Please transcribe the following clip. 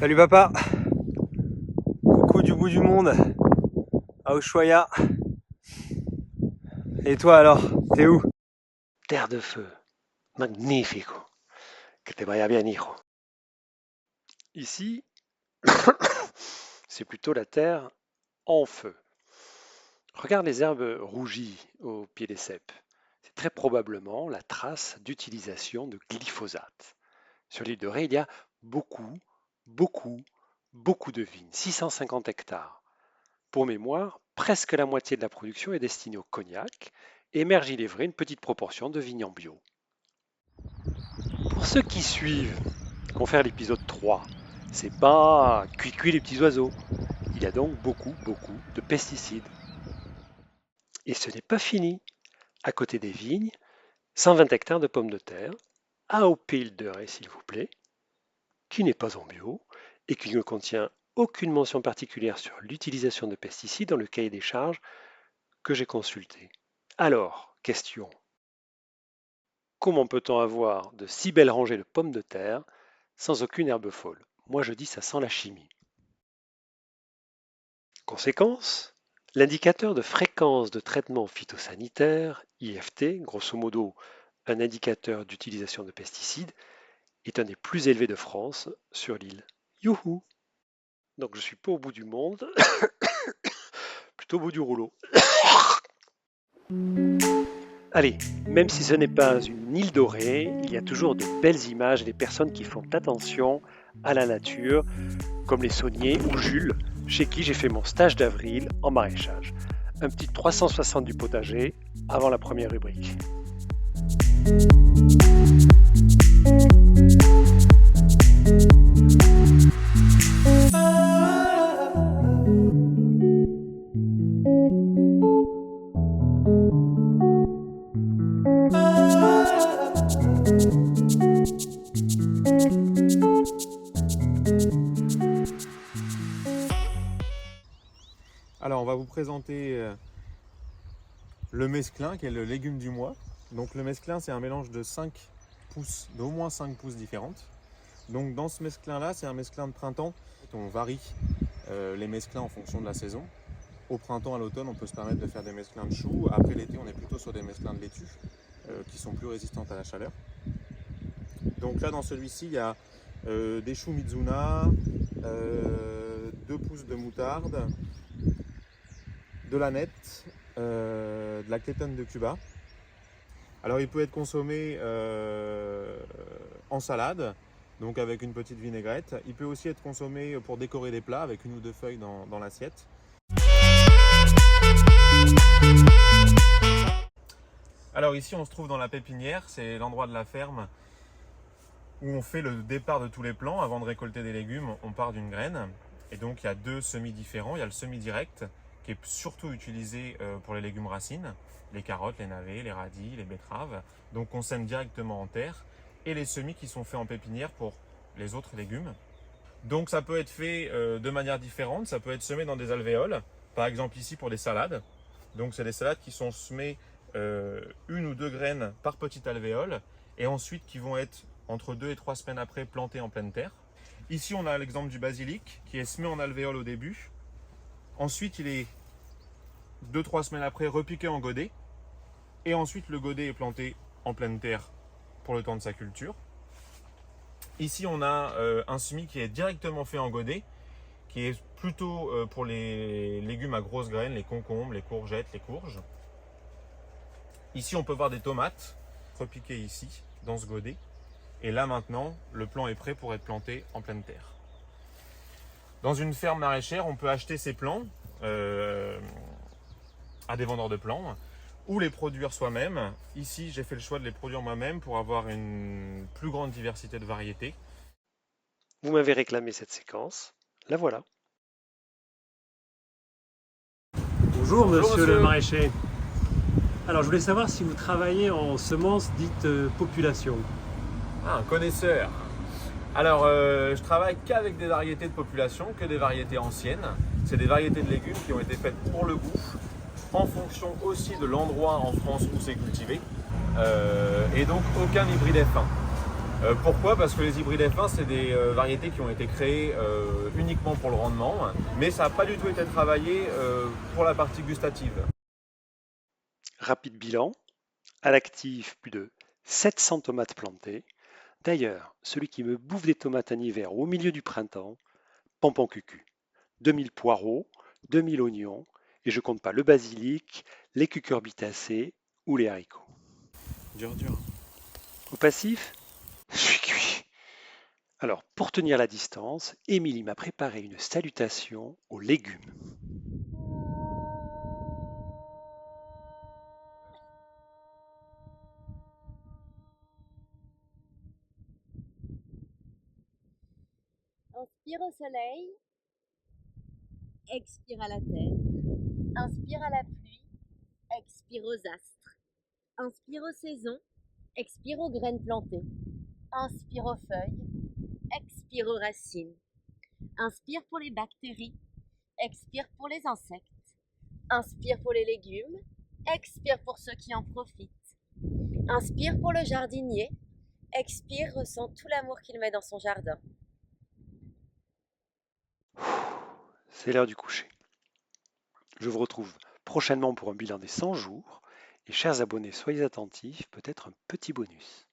Salut papa, coucou du bout du monde, à Ushuaia. Et toi alors, t'es où? Terre de feu, magnifico, que te vaya bien, hijo. Ici, c'est plutôt la terre en feu. Regarde les herbes rougies au pied des cèpes. C'est très probablement la trace d'utilisation de glyphosate. Sur l'île de Ré, il y a beaucoup, beaucoup, beaucoup de vignes, 650 hectares. Pour mémoire, presque la moitié de la production est destinée au cognac, et émerge, il est vrai, une petite proportion de vignes en bio. Pour ceux qui suivent, qu'on fait l'épisode 3, c'est pas cuit les petits oiseaux. Il y a donc beaucoup de pesticides. Et ce n'est pas fini. À côté des vignes, 120 hectares de pommes de terre, AOP Île de Ré s'il vous plaît, qui n'est pas en bio et qui ne contient aucune mention particulière sur l'utilisation de pesticides dans le cahier des charges que j'ai consulté. Alors, question. Comment peut-on avoir de si belles rangées de pommes de terre sans aucune herbe folle? Moi je dis ça sent la chimie. Conséquence, l'indicateur de fréquence de traitement phytosanitaire, IFT, grosso modo un indicateur d'utilisation de pesticides, est un des plus élevés de France sur l'île. Youhou! Donc je suis pas au bout du monde, plutôt au bout du rouleau. Allez, même si ce n'est pas une île dorée, il y a toujours de belles images et des personnes qui font attention à la nature, comme les sauniers ou Jules, chez qui j'ai fait mon stage d'avril en maraîchage. Un petit 360 du potager avant la première rubrique. Alors on va vous présenter le mesclin qui est le légume du mois. Donc le mesclin c'est un mélange de 5 pousses, d'au moins 5 pousses différentes. Donc dans ce mesclin là c'est un mesclin de printemps. On varie les mesclins en fonction de la saison. Au printemps, à l'automne, on peut se permettre de faire des mesclins de choux. Après l'été, on est plutôt sur des mesclins de laitue qui sont plus résistantes à la chaleur. Donc là dans celui-ci il y a des choux Mizuna, 2 pousses de moutarde, de l'aneth, de la clétone de Cuba. Alors il peut être consommé en salade, donc avec une petite vinaigrette. Il peut aussi être consommé pour décorer des plats avec une ou deux feuilles dans l'assiette. Alors ici on se trouve dans la pépinière, c'est l'endroit de la ferme où on fait le départ de tous les plants. Avant de récolter des légumes, on part d'une graine. Et donc il y a deux semis différents. Il y a le semis direct qui est surtout utilisé pour les légumes racines, les carottes, les navets, les radis, les betteraves. Donc on sème directement en terre. Et les semis qui sont faits en pépinière pour les autres légumes. Donc ça peut être fait de manière différente. Ça peut être semé dans des alvéoles. Par exemple ici pour des salades. Donc c'est des salades qui sont semées une ou deux graines par petite alvéole. Et ensuite qui vont être entre 2 et 3 semaines après plantées en pleine terre. Ici on a l'exemple du basilic qui est semé en alvéole au début. Ensuite il est 2-3 semaines après repiqué en godet. Et ensuite le godet est planté en pleine terre pour le temps de sa culture. Ici on a un semis qui est directement fait en godet, qui est plutôt pour les légumes à grosses graines, les concombres, les courgettes, les courges. Ici on peut voir des tomates repiquées ici dans ce godet. Et là maintenant le plant est prêt pour être planté en pleine terre. Dans une ferme maraîchère on peut acheter ces plants à des vendeurs de plants ou les produire soi-même. Ici j'ai fait le choix de les produire moi-même pour avoir une plus grande diversité de variétés. Vous m'avez réclamé cette séquence, la voilà. Bonjour monsieur le monsieur. maraîcher. Alors je voulais savoir si vous travaillez en semences dites population. Ah, un connaisseur. Alors je travaille qu'avec des variétés de population, que des variétés anciennes. C'est des variétés de légumes qui ont été faites pour le goût, en fonction aussi de l'endroit en France où c'est cultivé. Et donc aucun hybride F1. Pourquoi? Parce que les hybrides F1, c'est des variétés qui ont été créées uniquement pour le rendement, mais ça n'a pas du tout été travaillé pour la partie gustative. Rapide bilan, à l'actif, plus de 700 tomates plantées. D'ailleurs, celui qui me bouffe des tomates en hiver ou au milieu du printemps, Pampan Cucu. 2000 poireaux, 2000 oignons, et je compte pas le basilic, les cucurbitacées ou les haricots. Dur, dur. Au passif, je suis cuit. Alors, pour tenir la distance, Émilie m'a préparé une salutation aux légumes. Inspire au soleil, expire à la terre. Inspire à la pluie, expire aux astres. Inspire aux saisons, expire aux graines plantées. Inspire aux feuilles, expire aux racines. Inspire pour les bactéries, expire pour les insectes. Inspire pour les légumes, expire pour ceux qui en profitent. Inspire pour le jardinier, expire, ressent tout l'amour qu'il met dans son jardin. C'est l'heure du coucher. Je vous retrouve prochainement pour un bilan des 100 jours. Et chers abonnés, soyez attentifs, peut-être un petit bonus.